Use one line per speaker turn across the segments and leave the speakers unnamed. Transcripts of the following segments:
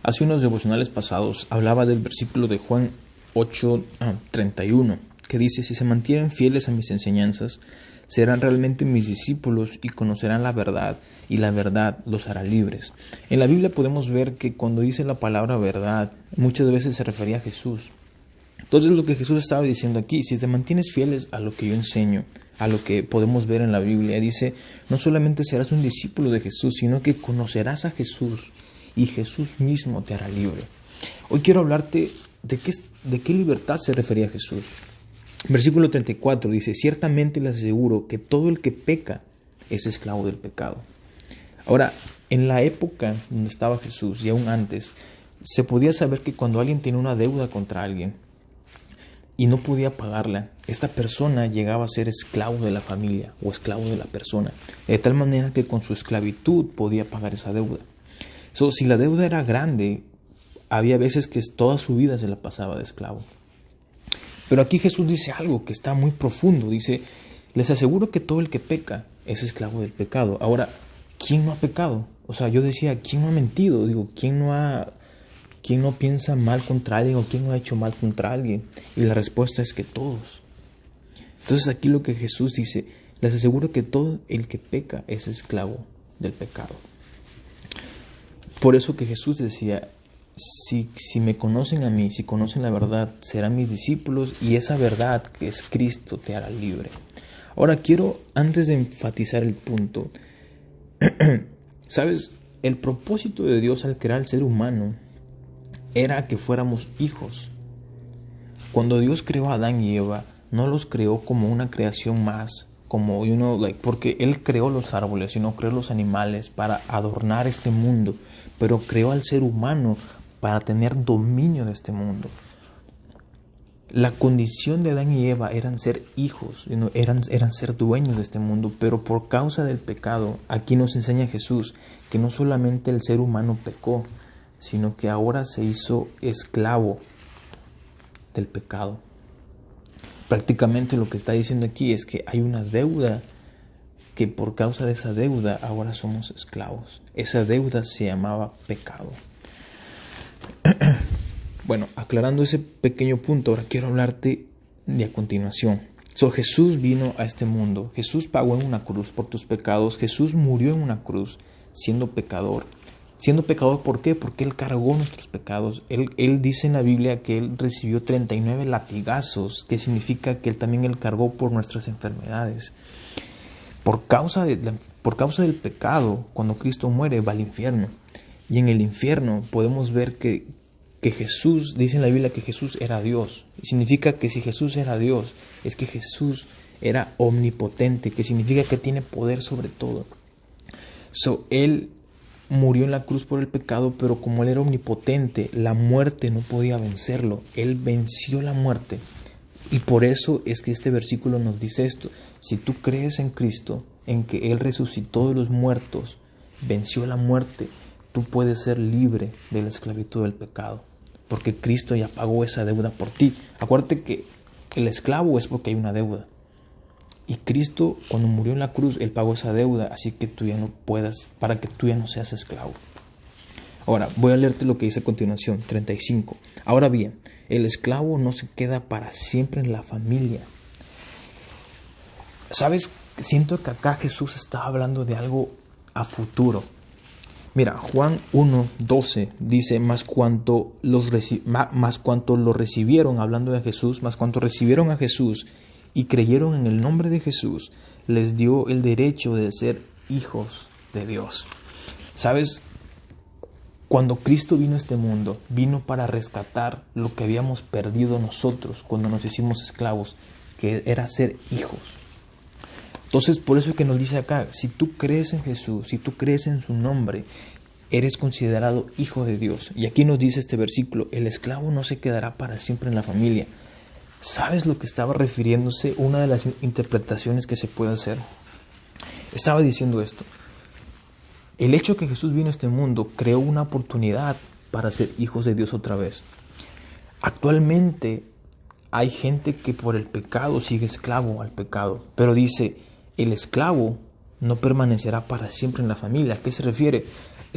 Hace unos devocionales pasados hablaba del versículo de Juan 8:31, que dice: si se mantienen fieles a mis enseñanzas, serán realmente mis discípulos y conocerán la verdad, y la verdad los hará libres. En la Biblia podemos ver que cuando dice la palabra verdad, muchas veces se refería a Jesús. Entonces lo que Jesús estaba diciendo aquí: si te mantienes fieles a lo que yo enseño, a lo que podemos ver en la Biblia, dice, no solamente serás un discípulo de Jesús, sino que conocerás a Jesús y Jesús mismo te hará libre. Hoy quiero hablarte de qué libertad se refería Jesús. Versículo 34 dice: ciertamente les aseguro que todo el que peca es esclavo del pecado. Ahora, en la época donde estaba Jesús y aún antes, se podía saber que cuando alguien tenía una deuda contra alguien y no podía pagarla, esta persona llegaba a ser esclavo de la familia o esclavo de la persona, de tal manera que con su esclavitud podía pagar esa deuda. Si la deuda era grande, había veces que toda su vida se la pasaba de esclavo. Pero aquí Jesús dice algo que está muy profundo. Dice: les aseguro que todo el que peca es esclavo del pecado. Ahora, ¿quién no ha pecado? Yo decía, ¿quién no ha mentido? ¿quién no piensa mal contra alguien o quién no ha hecho mal contra alguien? Y la respuesta es que todos. Entonces aquí lo que Jesús dice: les aseguro que todo el que peca es esclavo del pecado. Por eso que Jesús decía: si me conocen a mí, si conocen la verdad, serán mis discípulos, y esa verdad que es Cristo te hará libre. Ahora quiero, antes de enfatizar el punto, ¿sabes? El propósito de Dios al crear al ser humano era que fuéramos hijos. Cuando Dios creó a Adán y Eva, no los creó como una creación más, como porque Él creó los árboles y no creó los animales para adornar este mundo, pero creó al ser humano para tener dominio de este mundo. La condición de Adán y Eva eran ser hijos, eran ser dueños de este mundo, pero por causa del pecado, aquí nos enseña Jesús que no solamente el ser humano pecó, sino que ahora se hizo esclavo del pecado. Prácticamente lo que está diciendo aquí es que hay una deuda, que por causa de esa deuda ahora somos esclavos. Esa deuda se llamaba pecado. Bueno, aclarando ese pequeño punto, ahora quiero hablarte de a continuación. Jesús vino a este mundo. Jesús pagó en una cruz por tus pecados. Jesús murió en una cruz siendo pecador. Siendo pecador, ¿por qué? Porque Él cargó nuestros pecados. Él dice en la Biblia que Él recibió 39 latigazos, que significa que Él cargó por nuestras enfermedades. Por causa del pecado, cuando Cristo muere, va al infierno. Y en el infierno podemos ver que Jesús, dice en la Biblia que Jesús era Dios. Y significa que si Jesús era Dios, es que Jesús era omnipotente, que significa que tiene poder sobre todo. Él murió en la cruz por el pecado, pero como Él era omnipotente, la muerte no podía vencerlo. Él venció la muerte. Y por eso es que este versículo nos dice esto: si tú crees en Cristo, en que Él resucitó de los muertos, venció la muerte, tú puedes ser libre de la esclavitud del pecado, porque Cristo ya pagó esa deuda por ti. Acuérdate que el esclavo es porque hay una deuda. Y Cristo, cuando murió en la cruz, Él pagó esa deuda, así que tú ya no puedas, para que tú ya no seas esclavo. Ahora, voy a leerte lo que dice a continuación, 35. Ahora bien, el esclavo no se queda para siempre en la familia. ¿Sabes? Siento que acá Jesús está hablando de algo a futuro. Mira, Juan 1:12 dice: más cuanto lo recibieron, hablando de Jesús, más cuanto recibieron a Jesús y creyeron en el nombre de Jesús, les dio el derecho de ser hijos de Dios. ¿Sabes? Cuando Cristo vino a este mundo, vino para rescatar lo que habíamos perdido nosotros cuando nos hicimos esclavos, que era ser hijos. Entonces, por eso es que nos dice acá: si tú crees en Jesús, si tú crees en su nombre, eres considerado hijo de Dios. Y aquí nos dice este versículo: el esclavo no se quedará para siempre en la familia. ¿Sabes lo que estaba refiriéndose? Una de las interpretaciones que se puede hacer. Estaba diciendo esto: el hecho que Jesús vino a este mundo creó una oportunidad para ser hijos de Dios otra vez. Actualmente hay gente que por el pecado sigue esclavo al pecado, pero dice: el esclavo no permanecerá para siempre en la familia. ¿A qué se refiere?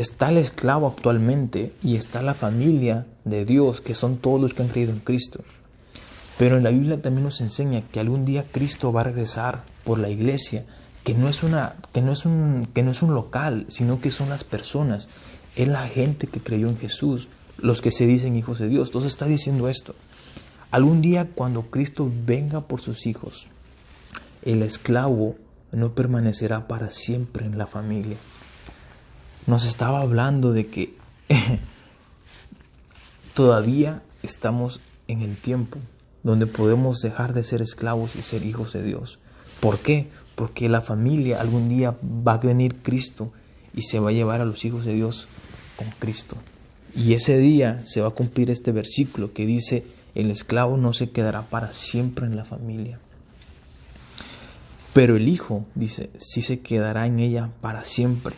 está el esclavo actualmente y está la familia de Dios, que son todos los que han creído en Cristo. Pero en la Biblia también nos enseña que algún día Cristo va a regresar por la iglesia, que no es un local, sino que son las personas, es la gente que creyó en Jesús, los que se dicen hijos de Dios. Entonces está diciendo esto: algún día cuando Cristo venga por sus hijos, el esclavo no permanecerá para siempre en la familia. Nos estaba hablando de que todavía estamos en el tiempo donde podemos dejar de ser esclavos y ser hijos de Dios. ¿Por qué? Porque la familia, algún día va a venir Cristo y se va a llevar a los hijos de Dios con Cristo. Y ese día se va a cumplir este versículo que dice: el esclavo no se quedará para siempre en la familia, pero el hijo, dice, sí se quedará en ella para siempre.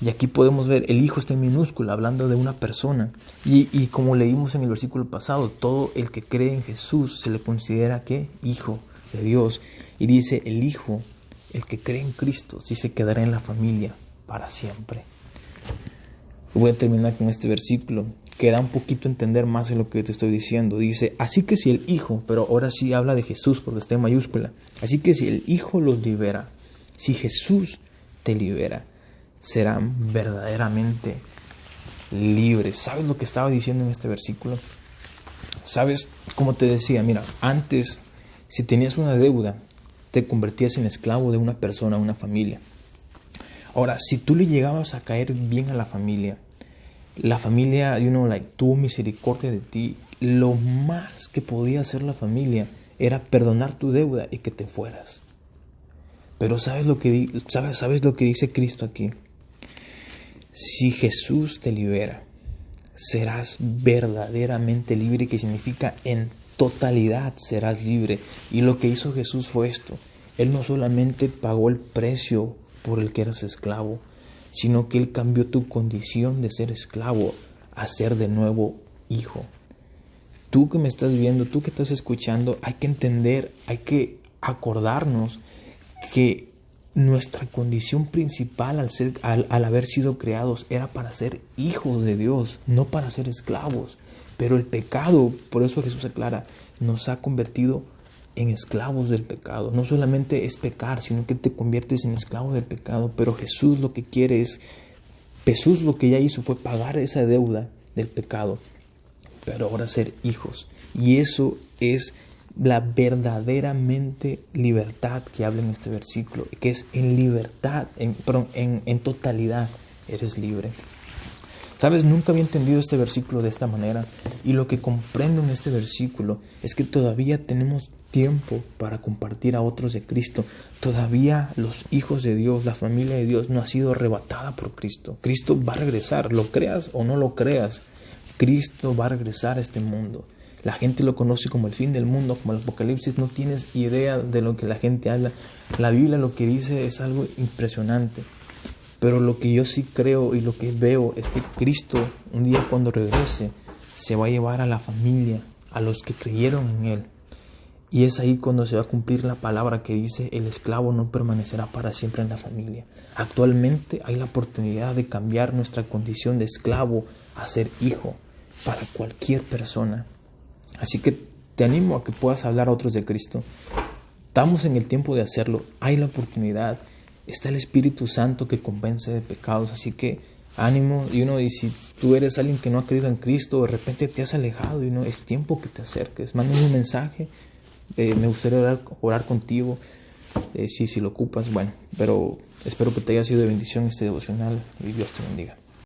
Y aquí podemos ver, el hijo está en minúscula, hablando de una persona. Y como leímos en el versículo pasado, todo el que cree en Jesús se le considera, ¿qué? Hijo de Dios. Y dice, el hijo, el que cree en Cristo, sí se quedará en la familia para siempre. Voy a terminar con este versículo, que da un poquito a entender más de lo que te estoy diciendo. Dice, así que si el hijo, pero ahora sí habla de Jesús porque está en mayúscula. Así que si el hijo los libera, si Jesús te libera, serán verdaderamente libres. ¿Sabes lo que estaba diciendo en este versículo? ¿Sabes? Como te decía, mira, antes, si tenías una deuda, te convertías en esclavo de una persona, una familia. Ahora, si tú le llegabas a caer bien a la familia, tuvo misericordia de ti, lo más que podía hacer la familia era perdonar tu deuda y que te fueras. Pero ¿sabes lo que dice Cristo aquí? Si Jesús te libera, serás verdaderamente libre, que significa en totalidad serás libre. Y lo que hizo Jesús fue esto: Él no solamente pagó el precio por el que eras esclavo, sino que Él cambió tu condición de ser esclavo a ser de nuevo hijo. Tú que me estás viendo, tú que estás escuchando, hay que entender, hay que acordarnos que nuestra condición principal al haber sido creados era para ser hijos de Dios, no para ser esclavos. Pero el pecado, por eso Jesús aclara, nos ha convertido en esclavos del pecado. No solamente es pecar, sino que te conviertes en esclavo del pecado. Pero Jesús lo que ya hizo fue pagar esa deuda del pecado, pero ahora ser hijos. Y eso es la verdaderamente libertad que habla en este versículo, que es en libertad, en totalidad eres libre. ¿Sabes? Nunca había entendido este versículo de esta manera, y lo que comprendo en este versículo es que todavía tenemos tiempo para compartir a otros de Cristo. Todavía los hijos de Dios, la familia de Dios no ha sido arrebatada por Cristo. Cristo va a regresar, lo creas o no lo creas, Cristo va a regresar a este mundo. La gente lo conoce como el fin del mundo, como el Apocalipsis. No tienes idea de lo que la gente habla. La Biblia lo que dice es algo impresionante. Pero lo que yo sí creo y lo que veo es que Cristo, un día cuando regrese, se va a llevar a la familia, a los que creyeron en Él. Y es ahí cuando se va a cumplir la palabra que dice: el esclavo no permanecerá para siempre en la familia. Actualmente hay la oportunidad de cambiar nuestra condición de esclavo a ser hijo para cualquier persona. Así que te animo a que puedas hablar a otros de Cristo. Estamos en el tiempo de hacerlo. Hay la oportunidad. Está el Espíritu Santo que convence de pecados. Así que ánimo. Y si tú eres alguien que no ha creído en Cristo, de repente te has alejado, es tiempo que te acerques. Mándame un mensaje. Me gustaría orar contigo. Si lo ocupas, bueno. Pero espero que te haya sido de bendición este devocional. Y Dios te bendiga.